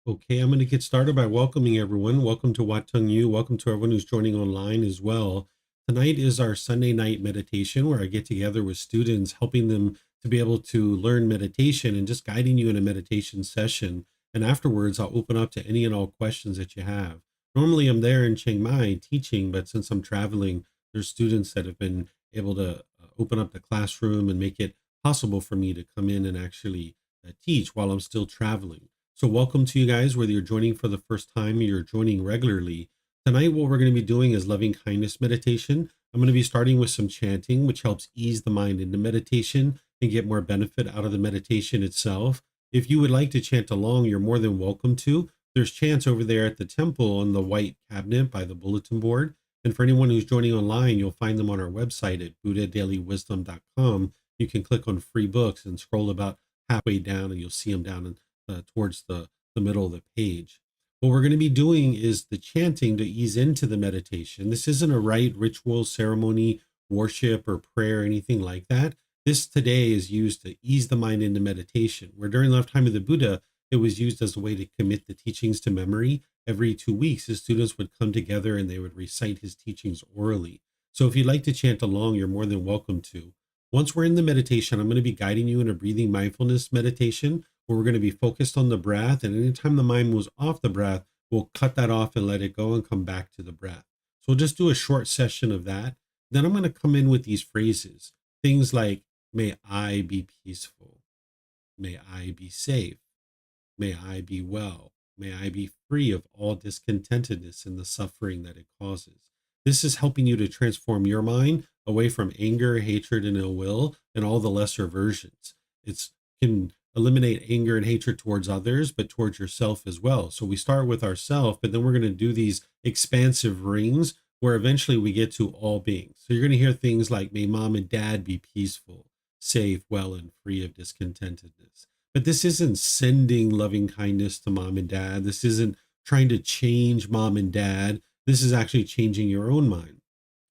Okay, I'm going to get started by welcoming everyone. Welcome to Wat Tung. Welcome to everyone who's joining online as well. Tonight is our Sunday night meditation where I get together with students, helping them to be able to learn meditation and just guiding you in a meditation session. And afterwards, I'll open up to any and all questions that you have. Normally, I'm there in Chiang Mai teaching, but since I'm traveling, there's students that have been able to open up the classroom and make it possible for me to come in and actually teach while I'm still traveling. So welcome to you guys, whether you're joining for the first time or you're joining regularly. Tonight, what we're going to be doing is loving kindness meditation. I'm going to be starting with some chanting, which helps ease the mind into meditation and get more benefit out of the meditation itself. If you would like to chant along, you're more than welcome to. There's chants over there at the temple on the white cabinet by the bulletin board. And for anyone who's joining online, you'll find them on our website at buddhadailywisdom.com. You can click on free books and scroll about halfway down and you'll see them down towards the middle of the page. What we're going to be doing is the chanting to ease into the meditation. This isn't a rite, ritual, ceremony, worship, or prayer, anything like that. This today is used to ease the mind into meditation, where during the lifetime of the Buddha, it was used as a way to commit the teachings to memory. Every 2 weeks, his students would come together and they would recite his teachings orally. So if you'd like to chant along, you're more than welcome to. Once we're in the meditation, I'm going to be guiding you in a breathing mindfulness meditation where we're going to be focused on the breath. And anytime the mind moves off the breath, we'll cut that off and let it go and come back to the breath. So we'll just do a short session of that. Then I'm going to come in with these phrases, things like, may I be peaceful. May I be safe. May I be well. May I be free of all discontentedness and the suffering that it causes. This is helping you to transform your mind away from anger, hatred, and ill will, and all the lesser versions. It can eliminate anger and hatred towards others, but towards yourself as well. So we start with ourself, but then we're going to do these expansive rings where eventually we get to all beings. So you're going to hear things like, may mom and dad be peaceful, safe, well, and free of discontentedness. But this isn't sending loving kindness to mom and dad. This isn't trying to change mom and dad. This is actually changing your own mind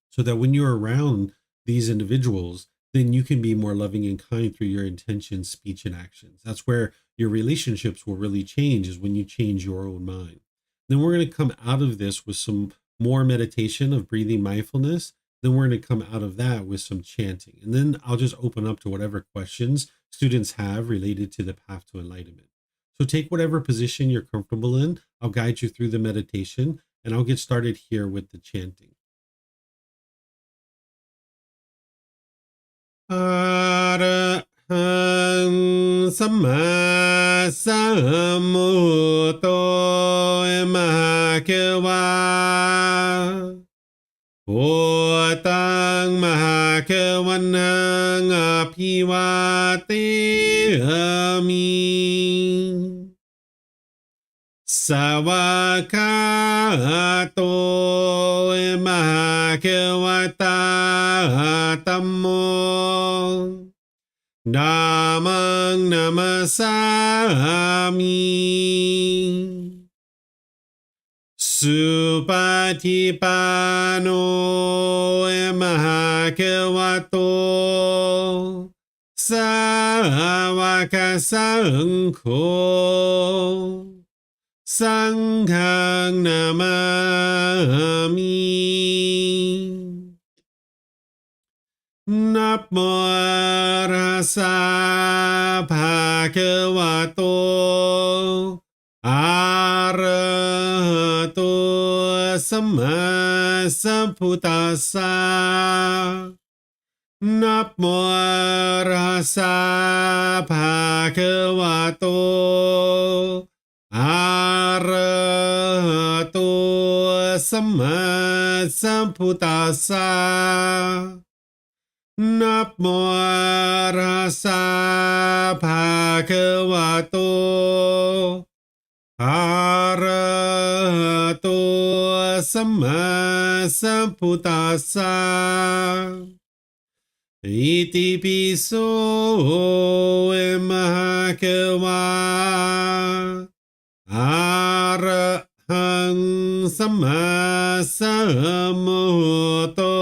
so that when you're around these individuals, then you can be more loving and kind through your intentions, speech, and actions. That's where your relationships will really change, is when you change your own mind. Then we're going to come out of this with some more meditation of breathing mindfulness. Then we're going to come out of that with some chanting. And then I'll just open up to whatever questions students have related to the path to enlightenment. So take whatever position you're comfortable in. I'll guide you through the meditation, and I'll get started here with the chanting. Arahang Samma Sambuddho Mahakeva Wat Tung Mahakavanang Aphivatehami Savakato Mahakavata Tammo Dhammang Namasami Supatipano Mahakavato Savaka Sangho Sanghang Namami Namo Rasa Bhagavato Arahato Samma Sambuddhassa Namo Rasa Bhagavato Arahato Samma Sambuddhassa Namo Rasa Bhagavato Arahato Samma Sambuddhassa Iti piso Mahakava Arahang Samma Sambuddho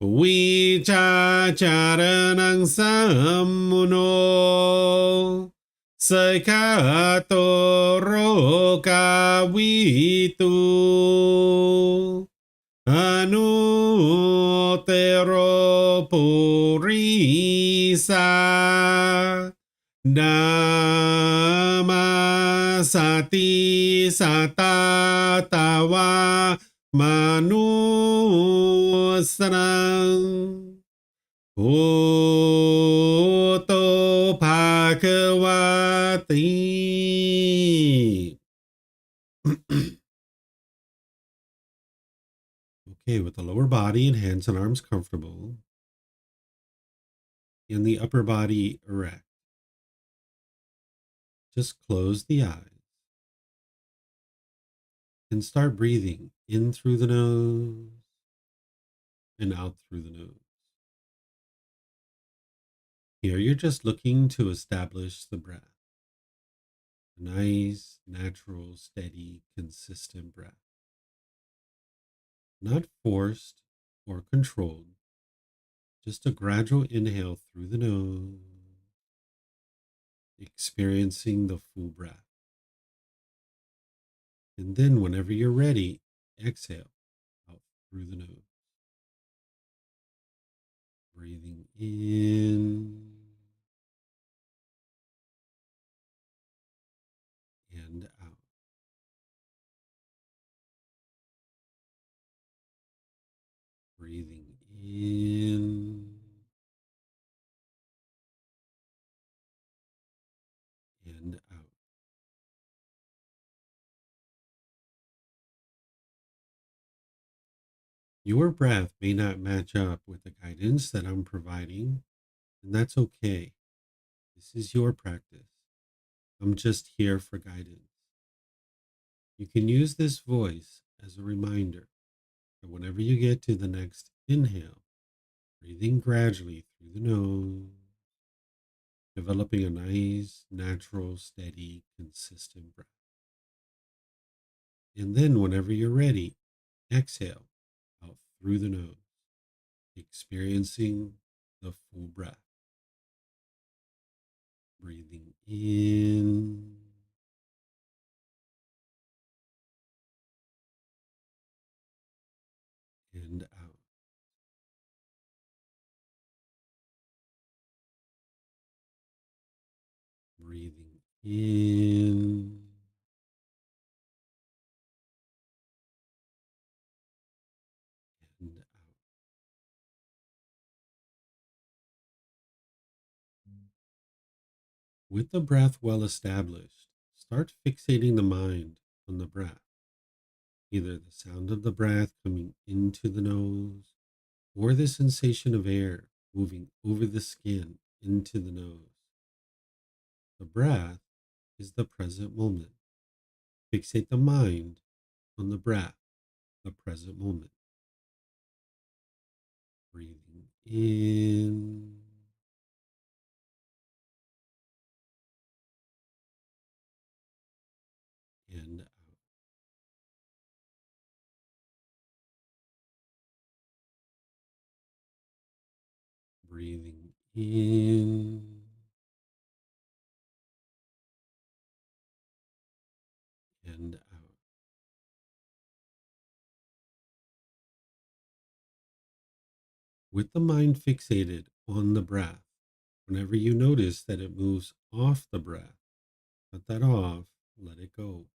Vicacaranang Sammuno Sakato roka vitu anutero purisa Namasati satatawa manusarang Uto Bhagavati. Okay, with the lower body and hands and arms comfortable, and the upper body erect, just close the eyes and start breathing in through the nose and out through the nose. Here, you're just looking to establish the breath. A nice, natural, steady, consistent breath. Not forced or controlled, just a gradual inhale through the nose, experiencing the full breath. And then, whenever you're ready, exhale out through the nose, breathing in and out. Breathing in and out. Your breath may not match up with the guidance that I'm providing, and that's okay. This is your practice. I'm just here for guidance. You can use this voice as a reminder that whenever you get to the next inhale, breathing gradually through the nose, developing a nice, natural, steady, consistent breath. And then, whenever you're ready, exhale out through the nose, experiencing the full breath. Breathing in and out. Breathing in and out. With the breath well established, start fixating the mind on the breath, either the sound of the breath coming into the nose or the sensation of air moving over the skin into the nose. The breath is the present moment. Fixate the mind on the breath, the present moment. Breathing in and out. Breathing in and out. With the mind fixated on the breath, whenever you notice that it moves off the breath, cut that off, let it go,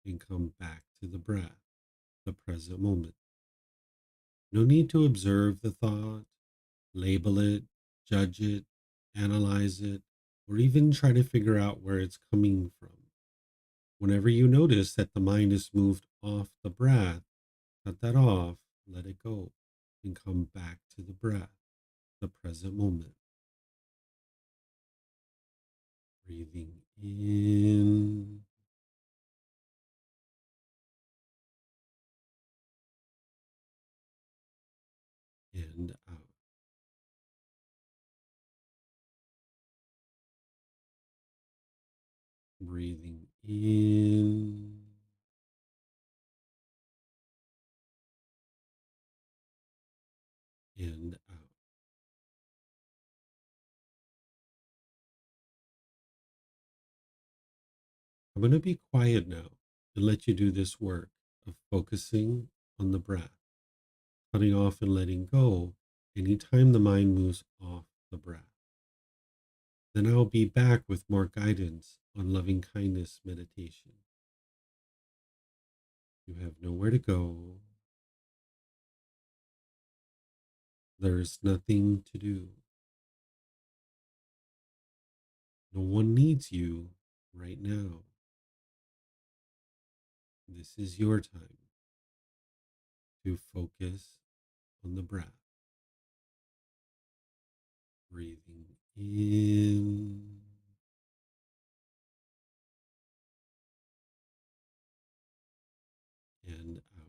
and come back to the breath, the present moment. No need to observe the thought, label it, judge it, analyze it, or even try to figure out where it's coming from. Whenever you notice that the mind is moved off the breath, cut that off, let it go, and come back to the breath, the present moment. Breathing in and out. Breathing in and out. I'm going to be quiet now and let you do this work of focusing on the breath, cutting off and letting go anytime the mind moves off the breath. Then I'll be back with more guidance on loving kindness meditation. You have nowhere to go. There's nothing to do. No one needs you right now. This is your time to focus on the breath. Breathing in and out.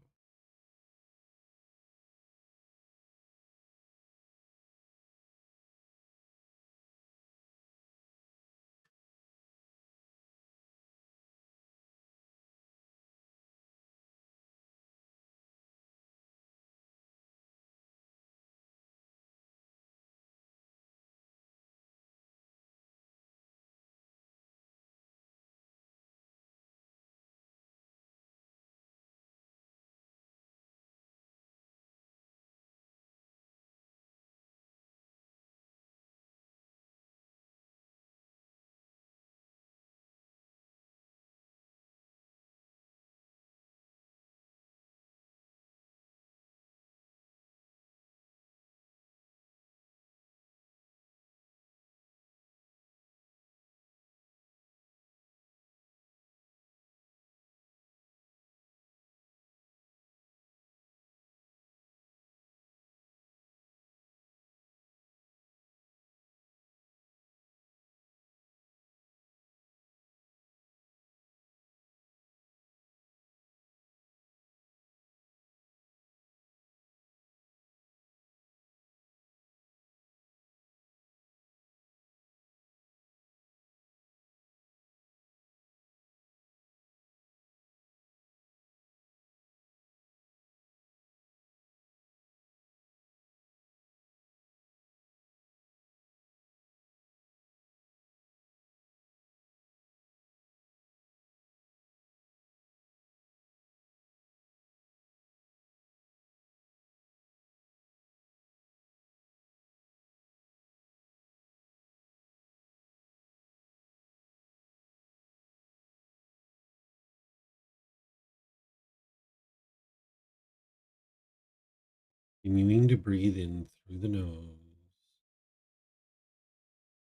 Continuing to breathe in through the nose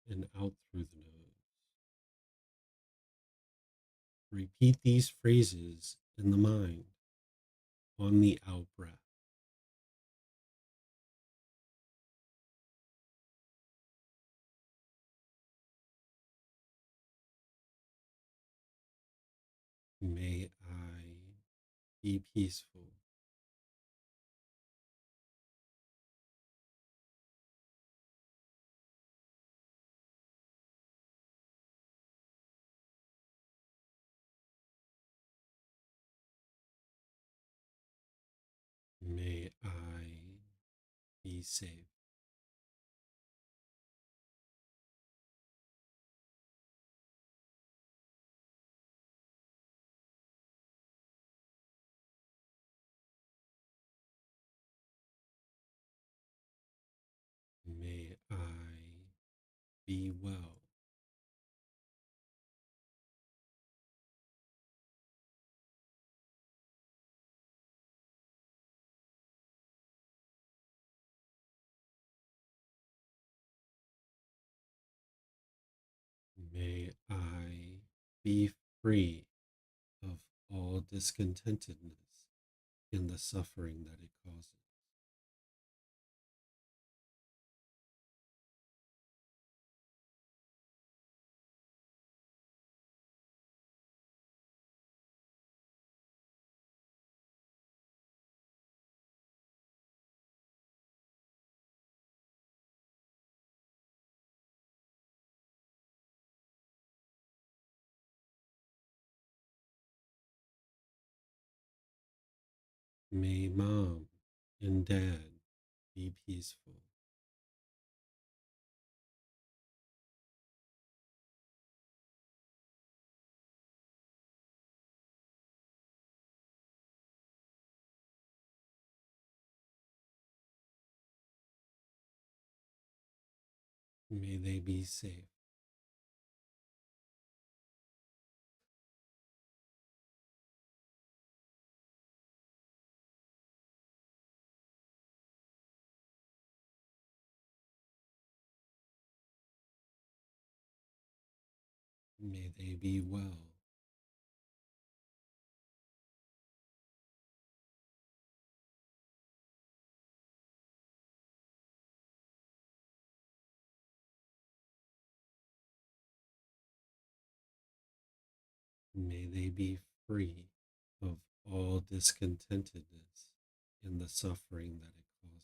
and out through the nose. Repeat these phrases in the mind on the out breath. May I be peaceful. May I be safe. May I be well. May I be free of all discontentedness in the suffering that it causes. May mom and dad be peaceful. May they be safe. May they be well. May they be free of all discontentedness and the suffering that it causes.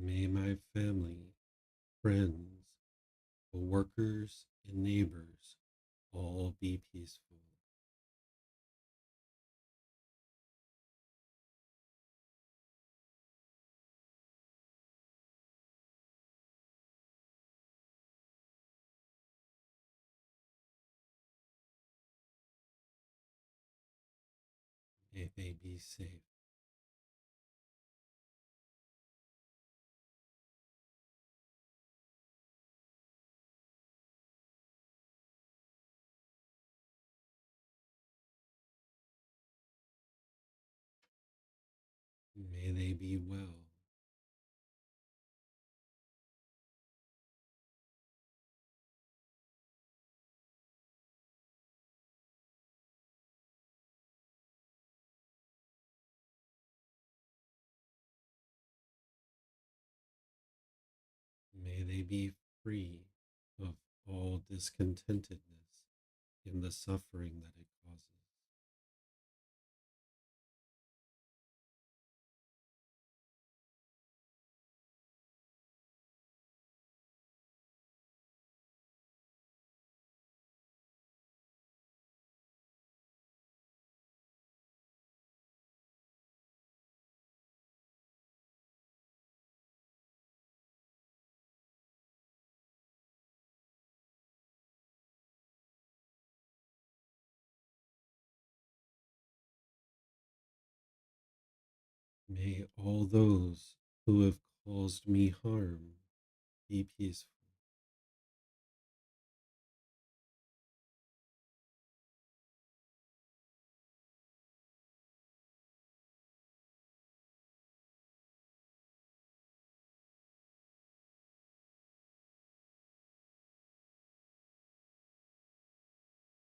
May my family, friends, co-workers, and neighbors all be peaceful. May they be safe. May they be well. May they be free of all discontentedness and the suffering that it causes. May all those who have caused me harm be peaceful.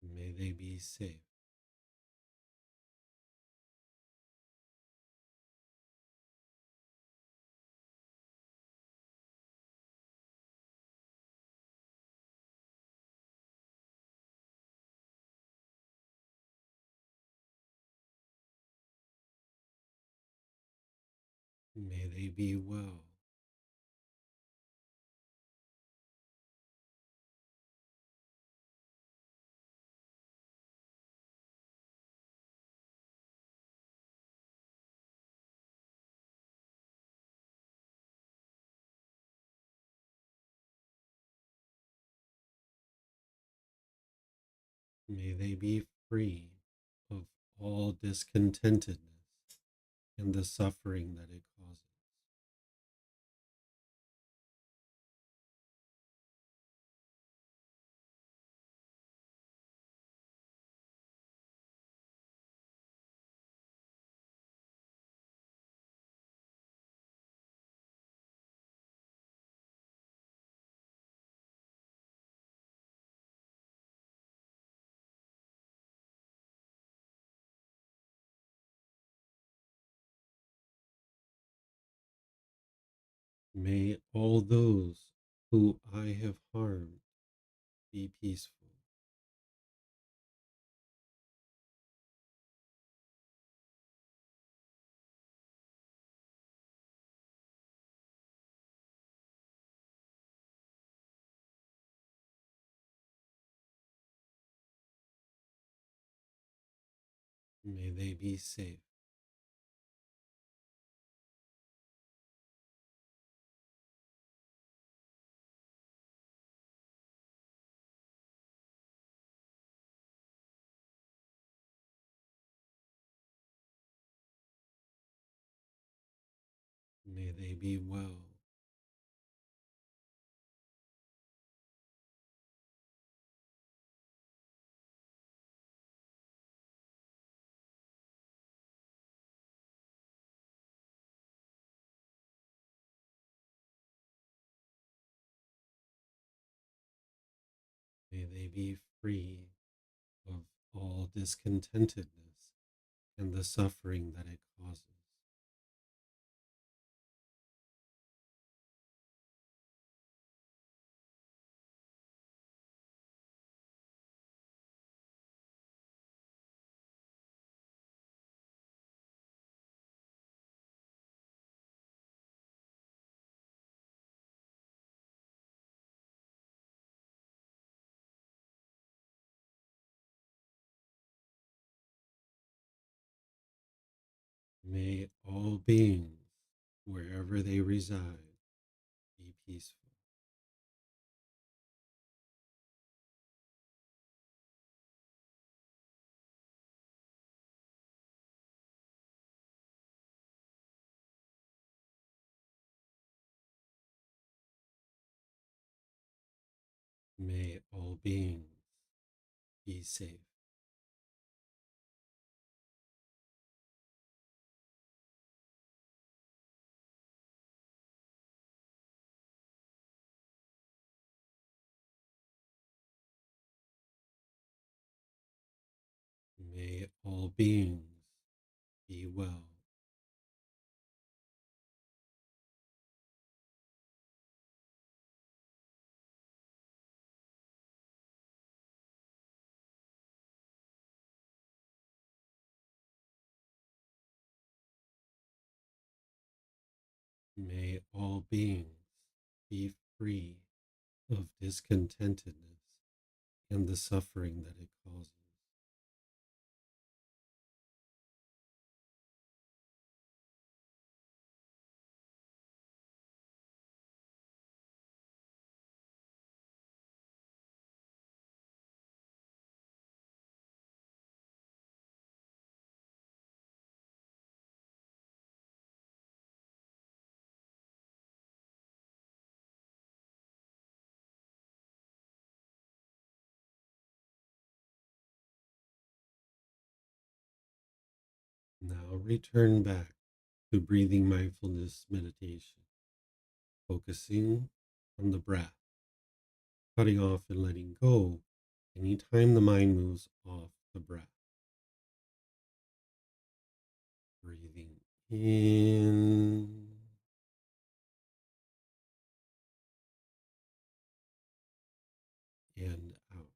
May they be safe. May they be well. May they be free of all discontentedness and the suffering that it causes. May all those who I have harmed be peaceful. May they be safe. May they be well. May they be free of all discontentedness and the suffering that it causes. May all beings, wherever they reside, be peaceful. May all beings be safe. May all beings be well. May all beings be free of discontentedness and the suffering that it causes. Now return back to breathing mindfulness meditation, focusing on the breath, cutting off and letting go anytime the mind moves off the breath. Breathing in and out.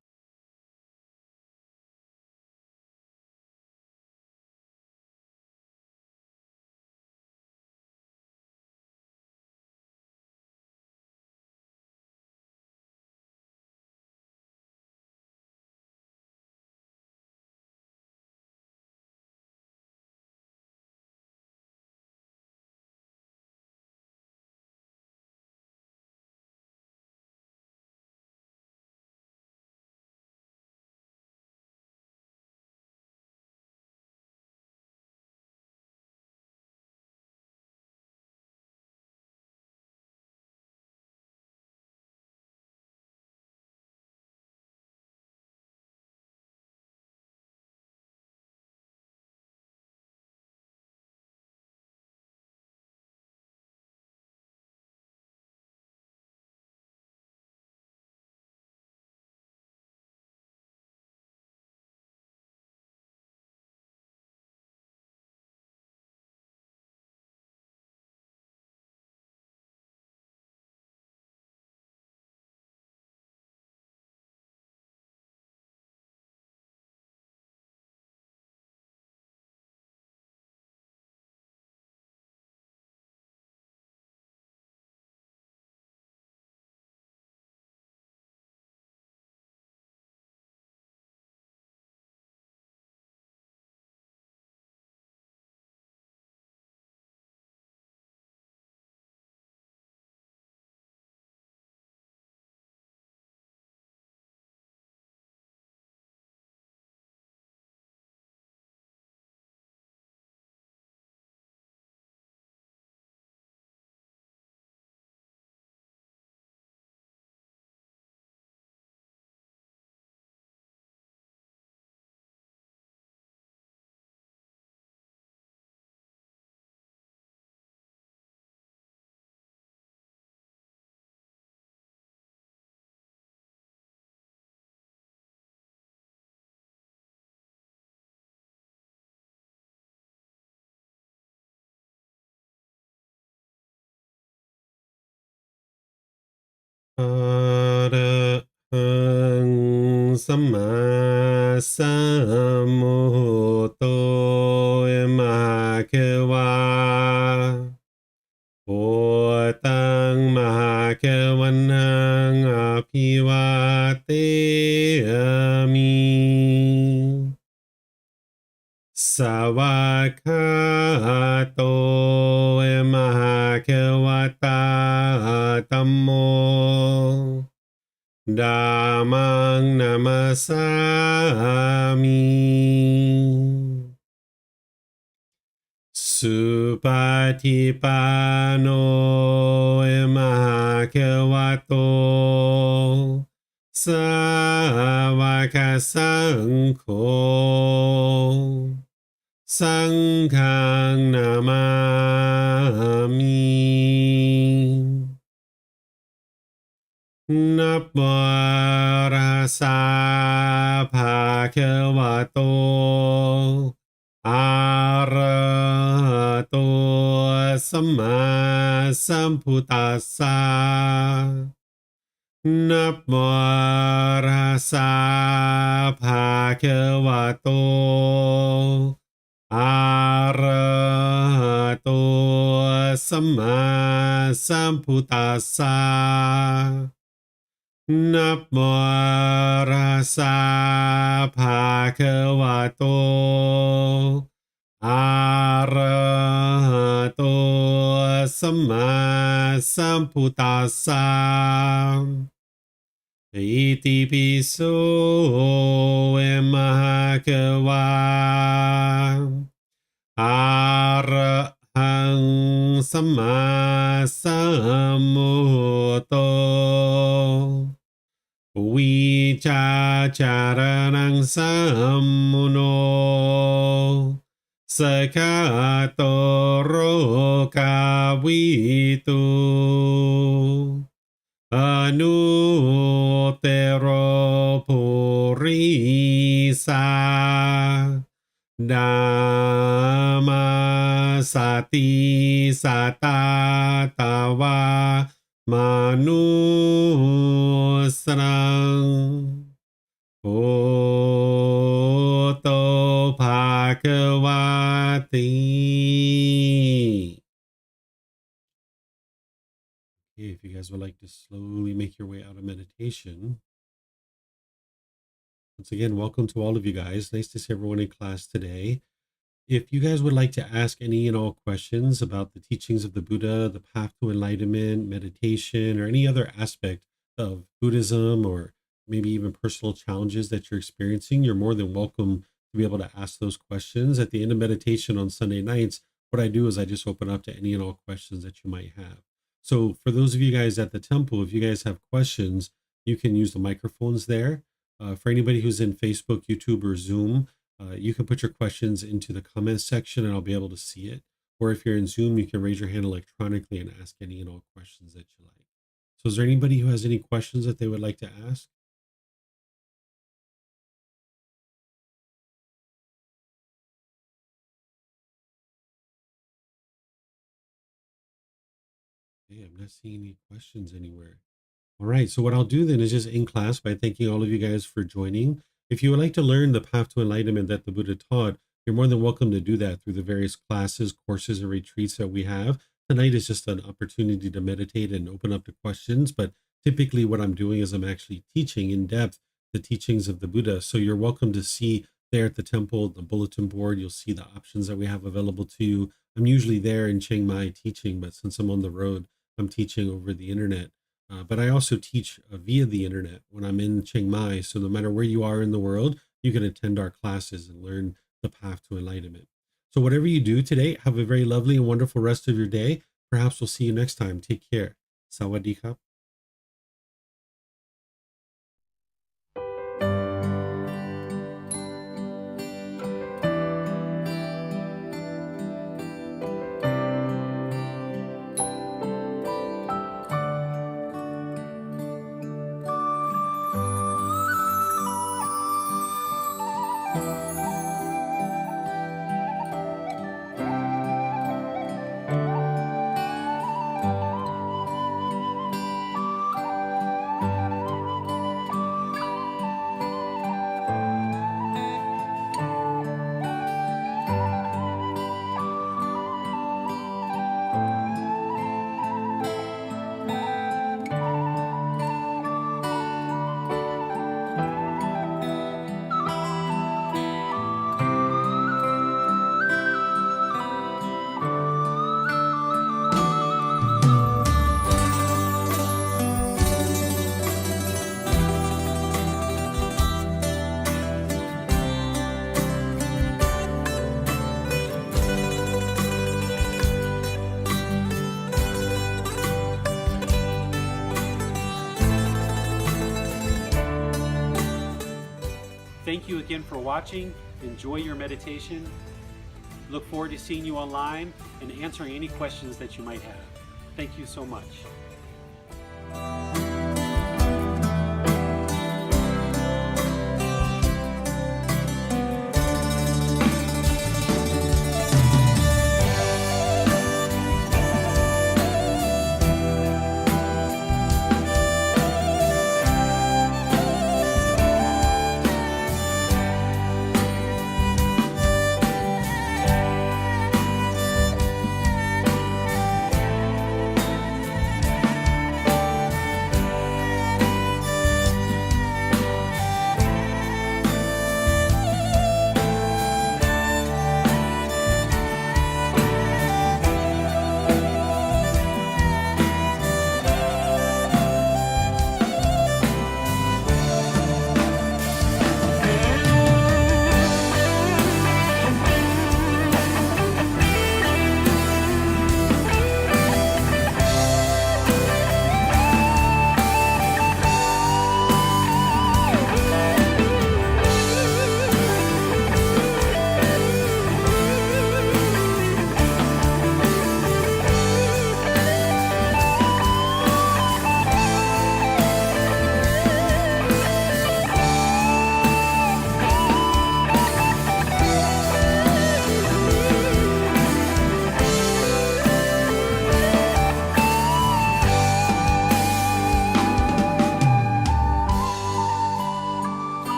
หังสัมมาสัมพุทโธมหาเขวาพุทธังมหาเขวันังอภิวาเทมิสวากขาโตมหาเขวตาธัมโมธัมมังนามัสสามิสุปฏิปันโนมหาเขวโตสาวกสังโฆสังฆังนามามินับวาราสาภาเควะโตอะระหะโตสัมมาสัมพุทธัสสะนับวาราสาภาเควะโตอะระหะโตสัมมาสัมพุทธัสสะนับวาราสาภาเควะโตอะระหะโตสัมมาสัมพุทธัสสะอิติปิโสมหาเขวาอะระหังสัมมาสัมพุทโธวิชาจารนังสัมมุโนสกาโตโรกาวิตุอนุเตโรปุริสาดามาสติสัตตาตาวามานุสรังโอโตภาควาติ Okay, if you guys would like to slowly make your way out of meditation, once again, welcome to all of you guys. Nice to see everyone in class today. If you guys would like to ask any and all questions about the teachings of the Buddha, the path to enlightenment, meditation, or any other aspect of Buddhism, or maybe even personal challenges that you're experiencing, you're more than welcome to be able to ask those questions. At the end of meditation on Sunday nights, what I do is I just open up to any and all questions that you might have. So for those of you guys at the temple, if you guys have questions, you can use the microphones there. For anybody who's in Facebook, YouTube, or Zoom, you can put your questions into the comments section and I'll be able to see it. Or if you're in Zoom, you can raise your hand electronically and ask any and all questions that you like. So is there anybody who has any questions that they would like to ask? Hey, I'm not seeing any questions anywhere. All right. So what I'll do then is just end class by thanking all of you guys for joining. If you would like to learn the path to enlightenment that the Buddha taught, you're more than welcome to do that through the various classes, courses, and retreats that we have. Tonight is just an opportunity to meditate and open up to questions. But typically what I'm doing is I'm actually teaching in depth the teachings of the Buddha. So you're welcome to see there at the temple, the bulletin board, you'll see the options that we have available to you. I'm usually there in Chiang Mai teaching, but since I'm on the road, I'm teaching over the internet. But I also teach via the internet when I'm in Chiang Mai. So no matter where you are in the world, you can attend our classes and learn the path to enlightenment. So whatever you do today, have a very lovely and wonderful rest of your day. Perhaps we'll see you next time. Take care. Sawadee ka. Thank you again for watching. Enjoy your meditation. Look forward to seeing you online and answering any questions that you might have. Thank you so much.